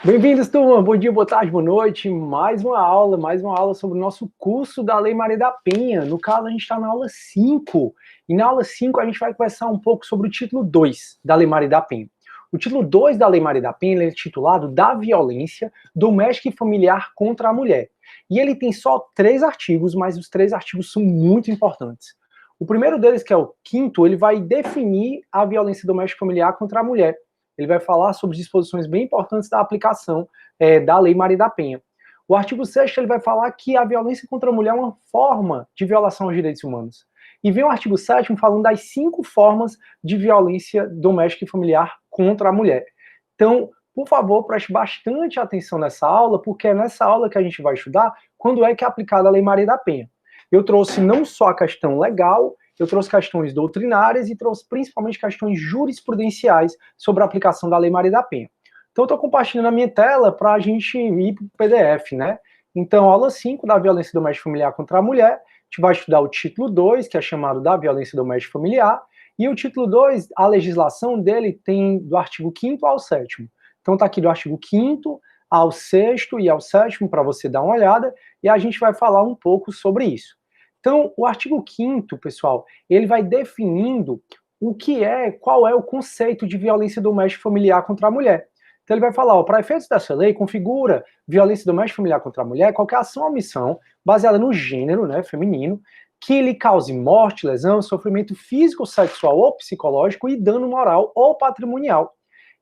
Bem-vindos, turma! Bom dia, boa tarde, boa noite. Mais uma aula sobre o nosso curso da Lei Maria da Penha. No caso, a gente está na aula 5. E na aula 5 a gente vai conversar um pouco sobre o título 2 da Lei Maria da Penha. O título 2 da Lei Maria da Penha é titulado Da Violência Doméstica e Familiar contra a Mulher. E ele tem só 3 artigos, mas os 3 artigos são muito importantes. O primeiro deles, que é o 5º, ele vai definir a violência doméstica e familiar contra a mulher. Ele vai falar sobre disposições bem importantes da aplicação da Lei Maria da Penha. O artigo 6º ele vai falar que a violência contra a mulher é uma forma de violação aos direitos humanos. E vem o artigo 7º falando das 5 formas de violência doméstica e familiar contra a mulher. Então, por favor, preste bastante atenção nessa aula, porque é nessa aula que a gente vai estudar quando é que é aplicada a Lei Maria da Penha. Eu trouxe não só a questão legal, eu trouxe questões doutrinárias e trouxe principalmente questões jurisprudenciais sobre a aplicação da Lei Maria da Penha. Então, eu estou compartilhando a minha tela para a gente ir para o PDF, né? Então, aula 5 da violência doméstica e familiar contra a mulher, a gente vai estudar o título 2, que é chamado da violência doméstica e familiar, e o título 2, a legislação dele tem do artigo 5º ao 7º. Então, está aqui do artigo 5º ao 6º e ao 7º para você dar uma olhada, e a gente vai falar um pouco sobre isso. Então, o artigo 5º, pessoal, ele vai definindo o que é, qual é o conceito de violência doméstica e familiar contra a mulher. Então, ele vai falar, para efeitos dessa lei, configura violência doméstica e familiar contra a mulher qualquer ação ou omissão baseada no gênero, né, feminino, que lhe cause morte, lesão, sofrimento físico, sexual ou psicológico e dano moral ou patrimonial.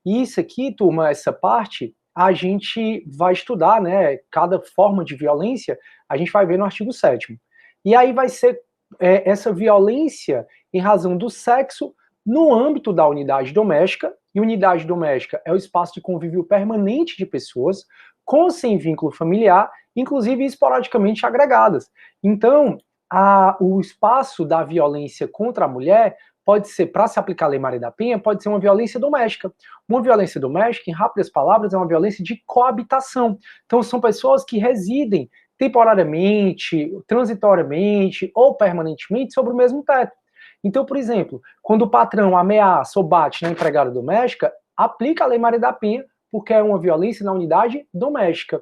E isso aqui, turma, essa parte, a gente vai estudar, né, cada forma de violência, a gente vai ver no artigo 7º. E aí vai ser essa violência em razão do sexo no âmbito da unidade doméstica, e unidade doméstica é o espaço de convívio permanente de pessoas, com ou sem vínculo familiar, inclusive esporadicamente agregadas. Então, o espaço da violência contra a mulher pode ser, para se aplicar a Lei Maria da Penha, pode ser uma violência doméstica. Uma violência doméstica, em rápidas palavras, é uma violência de coabitação. Então, são pessoas que residem temporariamente, transitoriamente ou permanentemente sobre o mesmo teto. Então, por exemplo, quando o patrão ameaça ou bate na empregada doméstica, aplica a Lei Maria da Penha, porque é uma violência na unidade doméstica.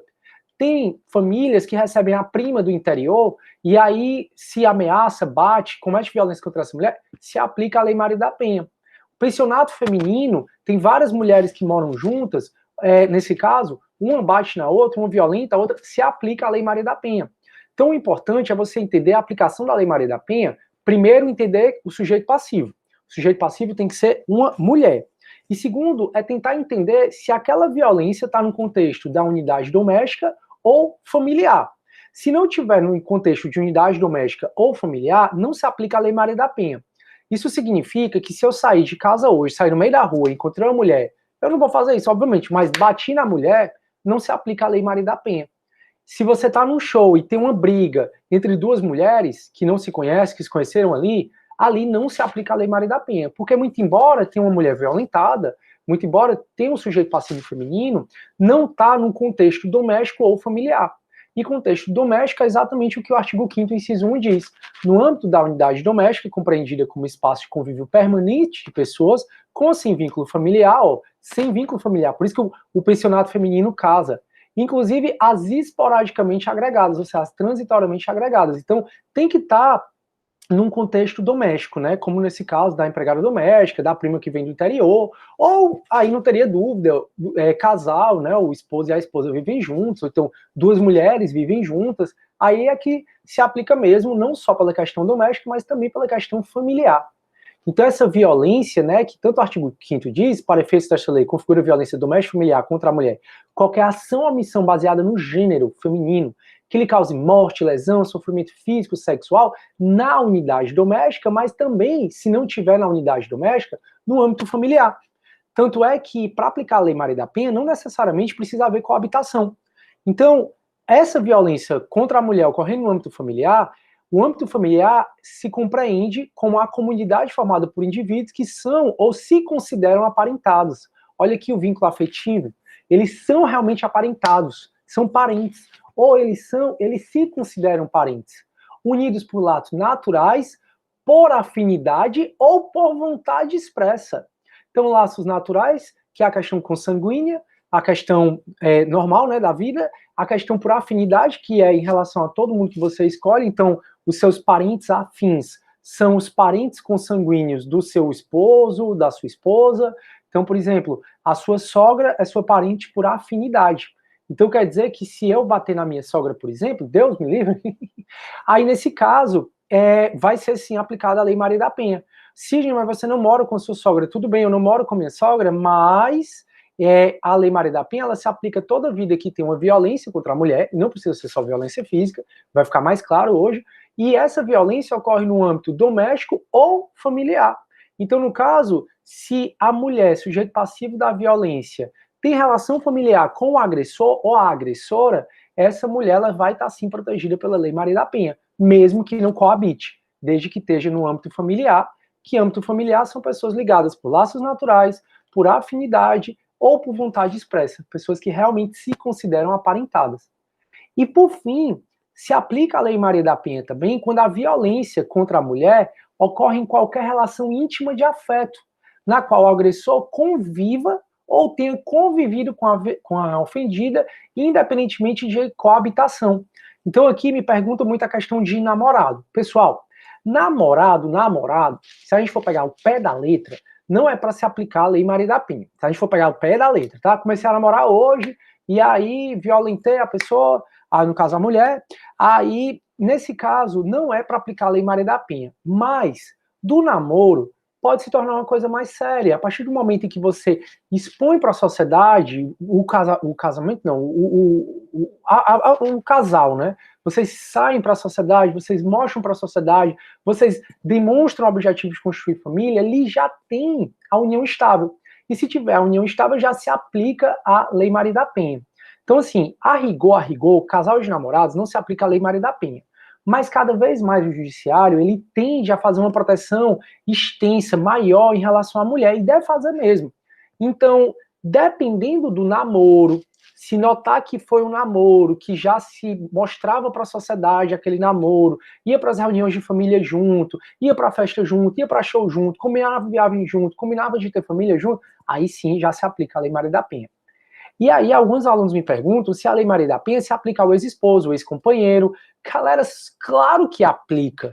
Tem famílias que recebem a prima do interior, e aí, se ameaça, bate, comete violência contra essa mulher, se aplica a Lei Maria da Penha. O pensionato feminino, tem várias mulheres que moram juntas, nesse caso, uma bate na outra, uma violenta, a outra se aplica a Lei Maria da Penha. Então, o importante é você entender a aplicação da Lei Maria da Penha, primeiro, entender o sujeito passivo. O sujeito passivo tem que ser uma mulher. E segundo, é tentar entender se aquela violência está no contexto da unidade doméstica ou familiar. Se não tiver no contexto de unidade doméstica ou familiar, não se aplica a Lei Maria da Penha. Isso significa que se eu sair de casa hoje, sair no meio da rua e encontrar uma mulher, eu não vou fazer isso, obviamente, mas bati na mulher, não se aplica a Lei Maria da Penha. Se você está num show e tem uma briga entre duas mulheres que não se conhecem, que se conheceram ali não se aplica a Lei Maria da Penha. Porque, muito embora tenha uma mulher violentada, muito embora tenha um sujeito passivo feminino, não está num contexto doméstico ou familiar. E contexto doméstico é exatamente o que o artigo 5º, inciso 1 diz. No âmbito da unidade doméstica, compreendida como espaço de convívio permanente de pessoas, com ou sem vínculo familiar, ou sem vínculo familiar. Por isso que o pensionato feminino casa. Inclusive as esporadicamente agregadas, ou seja, as transitoriamente agregadas. Então, tem que estar num contexto doméstico, né? Como nesse caso da empregada doméstica, da prima que vem do interior, ou aí não teria dúvida, casal, né? O esposo e a esposa vivem juntos, ou então duas mulheres vivem juntas, aí é que se aplica mesmo, não só pela questão doméstica, mas também pela questão familiar. Então essa violência, né, que tanto o artigo 5º diz, para efeitos desta lei, configura violência doméstica e familiar contra a mulher, qualquer ação ou omissão baseada no gênero feminino, que lhe cause morte, lesão, sofrimento físico, sexual, na unidade doméstica, mas também, se não tiver na unidade doméstica, no âmbito familiar. Tanto é que, para aplicar a Lei Maria da Penha, não necessariamente precisa haver coabitação. Então, essa violência contra a mulher ocorrendo no âmbito familiar, o âmbito familiar se compreende como a comunidade formada por indivíduos que são ou se consideram aparentados. Olha aqui o vínculo afetivo. Eles são realmente aparentados, são parentes, ou eles se consideram parentes, unidos por laços naturais, por afinidade ou por vontade expressa. Então, laços naturais, que é a questão consanguínea, a questão normal, né, da vida, a questão por afinidade, que é em relação a todo mundo que você escolhe. Então, os seus parentes afins são os parentes consanguíneos do seu esposo, da sua esposa. Então, por exemplo, a sua sogra é sua parente por afinidade. Então, quer dizer que se eu bater na minha sogra, por exemplo, Deus me livre, aí nesse caso, vai ser sim aplicada a Lei Maria da Penha. Sidney, mas você não mora com sua sogra. Tudo bem, eu não moro com minha sogra, mas a Lei Maria da Penha, ela se aplica toda vida que tem uma violência contra a mulher, e não precisa ser só violência física, vai ficar mais claro hoje, e essa violência ocorre no âmbito doméstico ou familiar. Então, no caso, se a mulher, sujeito passivo da violência, tem relação familiar com o agressor ou a agressora, essa mulher ela vai estar sim protegida pela Lei Maria da Penha, mesmo que não coabite, desde que esteja no âmbito familiar, que âmbito familiar são pessoas ligadas por laços naturais, por afinidade ou por vontade expressa, pessoas que realmente se consideram aparentadas. E por fim, se aplica a Lei Maria da Penha também quando a violência contra a mulher ocorre em qualquer relação íntima de afeto, na qual o agressor conviva ou tenha convivido com a ofendida, independentemente de coabitação. Então aqui me pergunta muito a questão de namorado. Pessoal, namorado, se a gente for pegar o pé da letra, não é para se aplicar a Lei Maria da Penha. Se a gente for pegar o pé da letra, tá? Comecei a namorar hoje, e aí violentei a pessoa, no caso a mulher, aí nesse caso não é para aplicar a Lei Maria da Penha, mas do namoro pode se tornar uma coisa mais séria. A partir do momento em que você expõe para a sociedade o casamento, não, o casal, né? Vocês saem para a sociedade, vocês mostram para a sociedade, vocês demonstram o objetivo de construir família, ali já tem a união estável. E se tiver a união estável, já se aplica a Lei Maria da Penha. Então, assim, a rigor, casal de namorados não se aplica a Lei Maria da Penha. Mas cada vez mais o judiciário, ele tende a fazer uma proteção extensa, maior em relação à mulher, e deve fazer mesmo. Então, dependendo do namoro, se notar que foi um namoro, que já se mostrava para a sociedade aquele namoro, ia para as reuniões de família junto, ia para a festa junto, ia para show junto, combinava viagem junto, combinava de ter família junto, aí sim já se aplica a Lei Maria da Penha. E aí alguns alunos me perguntam se a Lei Maria da Penha se aplica ao ex-esposo, ao ex-companheiro. Galera, claro que aplica.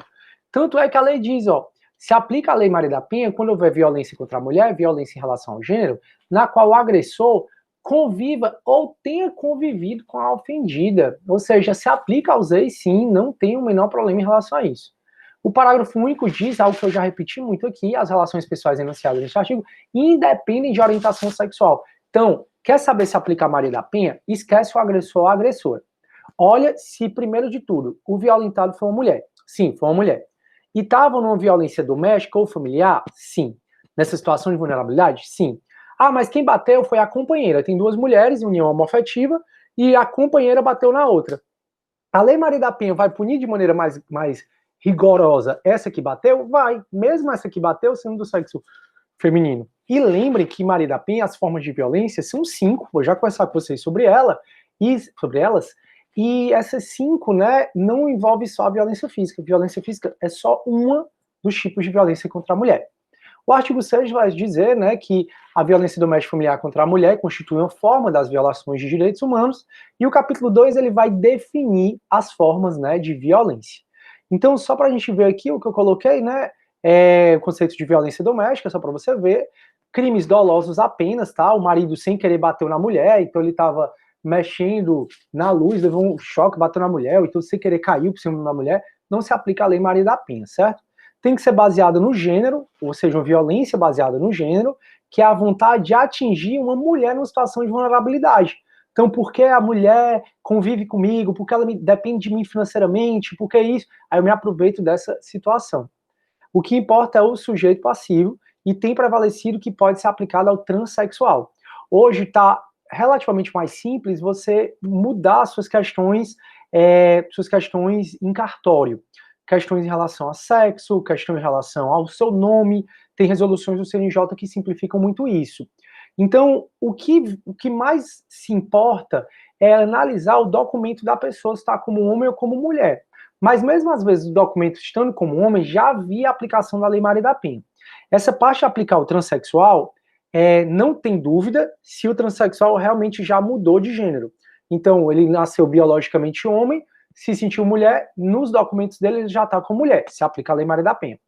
Tanto é que a lei diz, ó, se aplica a Lei Maria da Penha quando houver violência contra a mulher, violência em relação ao gênero, na qual o agressor conviva ou tenha convivido com a ofendida. Ou seja, se aplica aos ex, sim, não tem o menor problema em relação a isso. O parágrafo único diz algo que eu já repeti muito aqui: as relações pessoais enunciadas neste artigo independem de orientação sexual. Então, quer saber se aplica a Maria da Penha? Esquece o agressor ou a agressora. Olha se, primeiro de tudo, o violentado foi uma mulher. Sim, foi uma mulher. E estava numa violência doméstica ou familiar? Sim. Nessa situação de vulnerabilidade? Sim. Ah, mas quem bateu foi a companheira. Tem duas mulheres em união homoafetiva e a companheira bateu na outra. A Lei Maria da Penha vai punir de maneira mais rigorosa essa que bateu? Vai. Mesmo essa que bateu sendo do sexo feminino. E lembrem que Maria da Penha, as formas de violência são 5, vou já conversar com vocês sobre elas, e essas 5, né, não envolve só a violência física. A violência física é só uma dos tipos de violência contra a mulher. O artigo 6 vai dizer, né, que a violência doméstica familiar contra a mulher constitui uma forma das violações de direitos humanos, e o capítulo 2 ele vai definir as formas, né, de violência. Então, só para a gente ver aqui o que eu coloquei, né, o conceito de violência doméstica, só para você ver, crimes dolosos apenas, tá? O marido sem querer bateu na mulher, então ele estava mexendo na luz, levou um choque, bateu na mulher, ou então sem querer caiu por cima da mulher, não se aplica a Lei Maria da Penha, certo? Tem que ser baseada no gênero, ou seja, uma violência baseada no gênero, que é a vontade de atingir uma mulher numa situação de vulnerabilidade. Então, porque a mulher convive comigo, porque ela depende de mim financeiramente, porque isso, aí eu me aproveito dessa situação. O que importa é o sujeito passivo, e tem prevalecido que pode ser aplicado ao transexual. Hoje está relativamente mais simples você mudar suas questões em cartório. Questões em relação a sexo, questões em relação ao seu nome, tem resoluções do CNJ que simplificam muito isso. Então, o que mais se importa é analisar o documento da pessoa, se está como homem ou como mulher. Mas mesmo às vezes o documento estando como homem, já havia a aplicação da Lei Maria da Penha. Essa parte de aplicar o transexual não tem dúvida se o transexual realmente já mudou de gênero. Então, ele nasceu biologicamente homem, se sentiu mulher, nos documentos dele ele já está com mulher, se aplica a Lei Maria da Penha.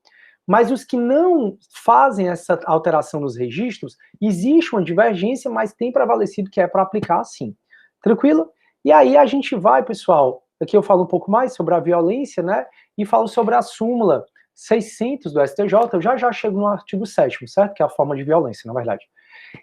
Mas os que não fazem essa alteração nos registros, existe uma divergência, mas tem prevalecido que é para aplicar sim. Tranquilo? E aí a gente vai, pessoal, aqui eu falo um pouco mais sobre a violência, né, e falo sobre a súmula 600 do STJ, eu já chego no artigo 7º, certo? Que é a forma de violência, na verdade.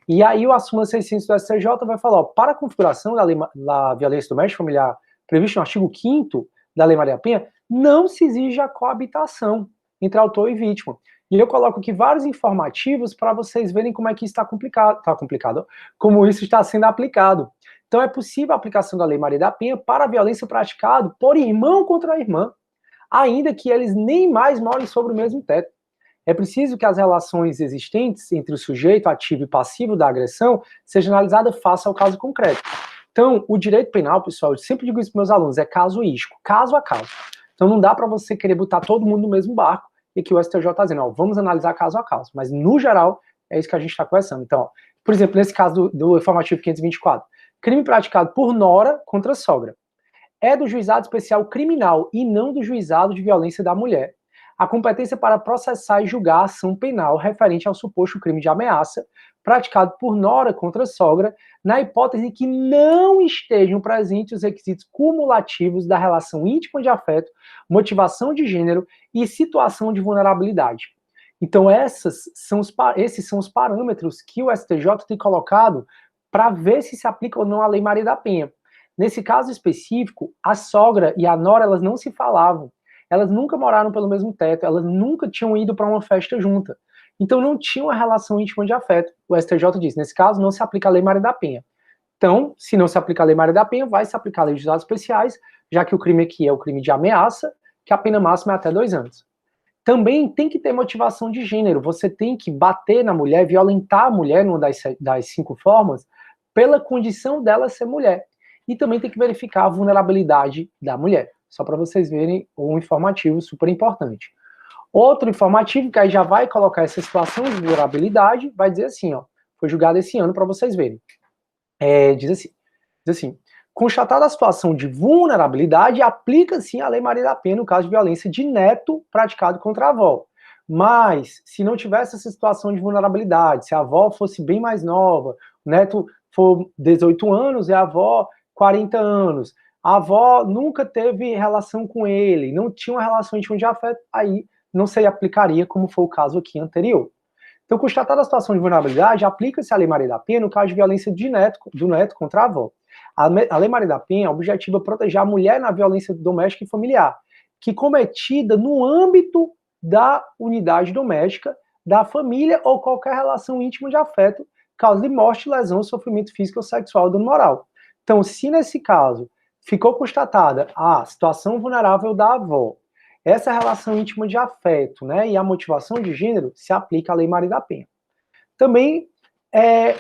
E aí a súmula 600 do STJ vai falar, ó, para a configuração da violência doméstica familiar previsto no artigo 5º da Lei Maria da Penha, não se exige a coabitação entre autor e vítima. E eu coloco aqui vários informativos para vocês verem como é que isso está complicado, como isso está sendo aplicado. Então é possível a aplicação da Lei Maria da Penha para a violência praticada por irmão contra irmã, ainda que eles nem mais morem sobre o mesmo teto. É preciso que as relações existentes entre o sujeito ativo e passivo da agressão sejam analisadas face ao caso concreto. Então, o direito penal, pessoal, eu sempre digo isso para meus alunos, é casuístico, caso a caso. Então não dá para você querer botar todo mundo no mesmo barco e que o STJ está dizendo, ó, vamos analisar caso a caso. Mas, no geral, é isso que a gente está conversando. Então, ó, por exemplo, nesse caso do informativo 524, crime praticado por nora contra sogra. É do juizado especial criminal e não do juizado de violência da mulher a competência para processar e julgar a ação penal referente ao suposto crime de ameaça praticado por nora contra sogra, na hipótese de que não estejam presentes os requisitos cumulativos da relação íntima de afeto, motivação de gênero e situação de vulnerabilidade. Então esses são os parâmetros que o STJ tem colocado para ver se aplica ou não a Lei Maria da Penha. Nesse caso específico, a sogra e a nora, elas não se falavam. Elas nunca moraram pelo mesmo teto, elas nunca tinham ido para uma festa junta. Então não tinha uma relação íntima de afeto. O STJ diz, nesse caso, não se aplica a Lei Maria da Penha. Então, se não se aplica a Lei Maria da Penha, vai se aplicar a Lei de Dados Especiais, já que o crime aqui é o crime de ameaça, que a pena máxima é até 2 anos. Também tem que ter motivação de gênero. Você tem que bater na mulher, violentar a mulher, numa das 5 formas, pela condição dela ser mulher. E também tem que verificar a vulnerabilidade da mulher. Só para vocês verem um informativo super importante. Outro informativo que aí já vai colocar essa situação de vulnerabilidade, vai dizer assim, ó, foi julgado esse ano para vocês verem. Diz assim, constatada a situação de vulnerabilidade, aplica-se a Lei Maria da Penha no caso de violência de neto praticado contra a avó. Mas, se não tivesse essa situação de vulnerabilidade, se a avó fosse bem mais nova, o neto for 18 anos e a avó 40 anos, a avó nunca teve relação com ele, não tinha uma relação íntima de afeto, aí não se aplicaria como foi o caso aqui anterior. Então, constatada a situação de vulnerabilidade, aplica-se a Lei Maria da Penha no caso de violência do neto contra a avó. A Lei Maria da Penha objetiva proteger a mulher na violência doméstica e familiar, que cometida no âmbito da unidade doméstica, da família ou qualquer relação íntima de afeto, causa de morte, lesão, sofrimento físico ou sexual ou dano moral. Então, se nesse caso ficou constatada a situação vulnerável da avó, essa relação íntima de afeto, né, e a motivação de gênero, se aplica à Lei Maria da Penha. Também,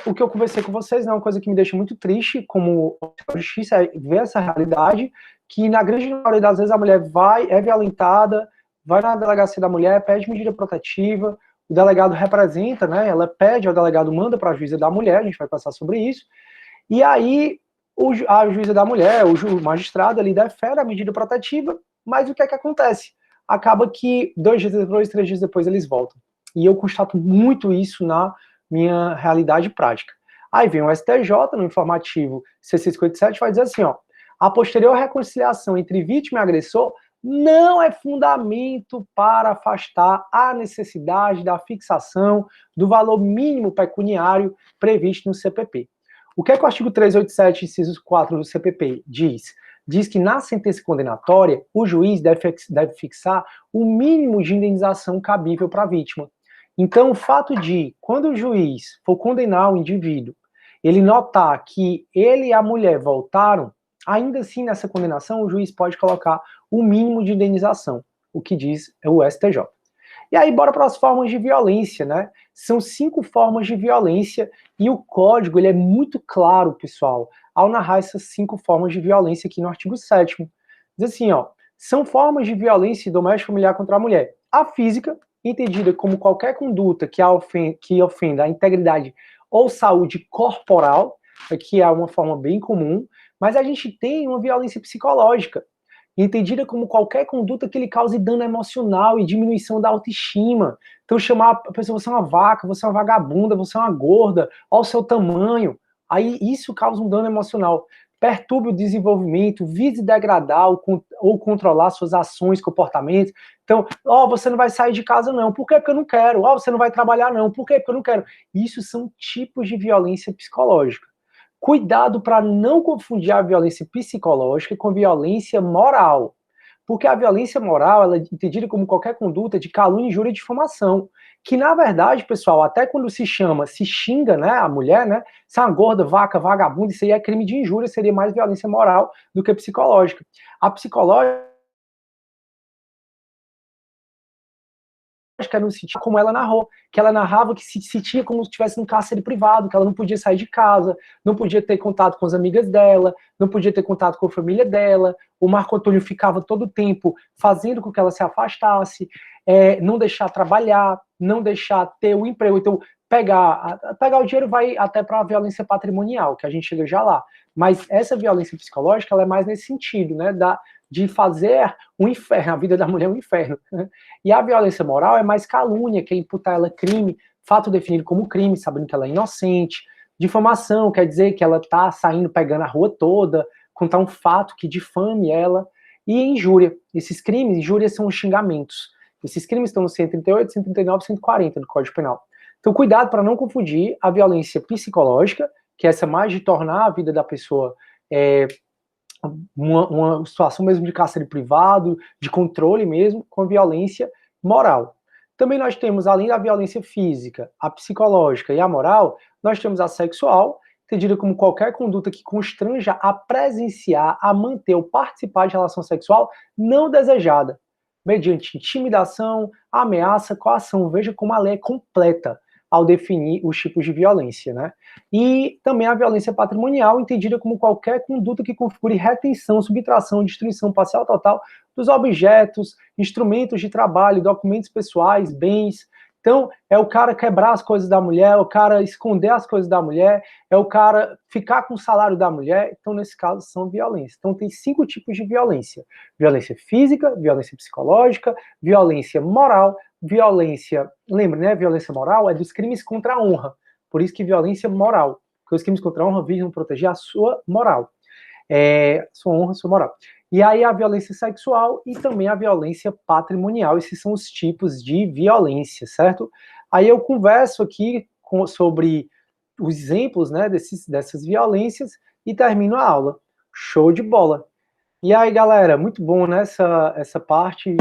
o que eu conversei com vocês, né, uma coisa que me deixa muito triste, como justiça, é ver essa realidade, que na grande maioria das vezes a mulher é violentada, vai na delegacia da mulher, pede medida protetiva, o delegado representa, né, ela pede, o delegado manda para a juíza da mulher, a gente vai passar sobre isso, e aí a juíza da mulher, o magistrado, ele defere a medida protetiva, mas o que é que acontece? Acaba que 2 dias depois, 3 dias depois eles voltam. E eu constato muito isso na minha realidade prática. Aí vem o STJ, no informativo C657, vai dizer assim, ó, a posterior reconciliação entre vítima e agressor não é fundamento para afastar a necessidade da fixação do valor mínimo pecuniário previsto no CPP. O que é que o artigo 387, inciso 4 do CPP diz? Diz que na sentença condenatória, o juiz deve fixar o mínimo de indenização cabível para a vítima. Então, o fato de, quando o juiz for condenar o indivíduo, ele notar que ele e a mulher voltaram, ainda assim, nessa condenação, o juiz pode colocar o mínimo de indenização, o que diz o STJ. E aí, bora para as formas de violência, né? São 5 formas de violência e o código, ele é muito claro, pessoal, ao narrar essas 5 formas de violência aqui no artigo 7º. Diz assim, ó, são formas de violência doméstica familiar contra a mulher. A física, entendida como qualquer conduta que ofenda a integridade ou saúde corporal, que é uma forma bem comum, mas a gente tem uma violência psicológica, entendida como qualquer conduta que lhe cause dano emocional e diminuição da autoestima. Então, chamar a pessoa, você é uma vaca, você é uma vagabunda, você é uma gorda, olha o seu tamanho. Aí isso causa um dano emocional. Perturbe o desenvolvimento, vise degradar ou controlar suas ações, comportamentos. Então, você não vai sair de casa não. Por quê? Porque eu não quero. Você não vai trabalhar não. Por quê? Porque eu não quero. Isso são tipos de violência psicológica. Cuidado para não confundir a violência psicológica com violência moral. Porque a violência moral ela é entendida como qualquer conduta de calúnia, injúria e difamação. Que, na verdade, pessoal, até quando se xinga, né, a mulher, né, se é uma gorda, vaca, vagabunda, isso aí é crime de injúria, seria mais violência moral do que psicológica. A psicológica no sentido como ela narrou, que ela narrava que se sentia como se estivesse num cárcere privado, que ela não podia sair de casa, não podia ter contato com as amigas dela, não podia ter contato com a família dela, o Marco Antônio ficava todo o tempo fazendo com que ela se afastasse, não deixar trabalhar, não deixar ter o emprego, então pegar o dinheiro vai até para a violência patrimonial, que a gente chega já lá, mas essa violência psicológica ela é mais nesse sentido, né, de fazer um inferno, a vida da mulher é um inferno. E a violência moral é mais calúnia, que é imputar ela crime, fato definido como crime, sabendo que ela é inocente. Difamação quer dizer que ela está saindo, pegando a rua toda, contar um fato que difame ela. E injúria. Esses crimes, injúria são os xingamentos. Esses crimes estão no 138, 139 e 140 do Código Penal. Então, cuidado para não confundir a violência psicológica, que é essa mais de tornar a vida da pessoa uma situação mesmo de cárcere privado, de controle mesmo, com violência moral. Também nós temos, além da violência física, a psicológica e a moral, nós temos a sexual, entendida como qualquer conduta que constranja a presenciar, a manter ou participar de relação sexual não desejada, mediante intimidação, ameaça, coação. Veja como a lei é completa ao definir os tipos de violência, né? E também a violência patrimonial, entendida como qualquer conduta que configure retenção, subtração, destruição parcial total dos objetos, instrumentos de trabalho, documentos pessoais, bens. Então, é o cara quebrar as coisas da mulher, é o cara esconder as coisas da mulher, é o cara ficar com o salário da mulher. Então, nesse caso, são violências. Então, tem 5 tipos de violência: violência física, violência psicológica, violência moral, violência. Lembra, né? Violência moral é dos crimes contra a honra. Por isso que violência moral. Porque os crimes contra a honra visam proteger a sua moral. Sua honra, sua moral. E aí a violência sexual e também a violência patrimonial. Esses são os tipos de violência, certo? Aí eu converso aqui sobre os exemplos, né, dessas violências e termino a aula. Show de bola! E aí, galera, muito bom, né, essa parte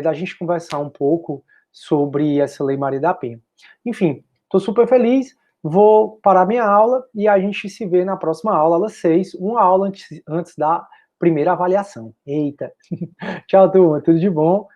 da gente conversar um pouco sobre essa Lei Maria da Penha. Enfim, estou super feliz, vou parar minha aula e a gente se vê na próxima aula, aula 6, uma aula antes da primeira avaliação. Eita! Tchau, turma, tudo de bom.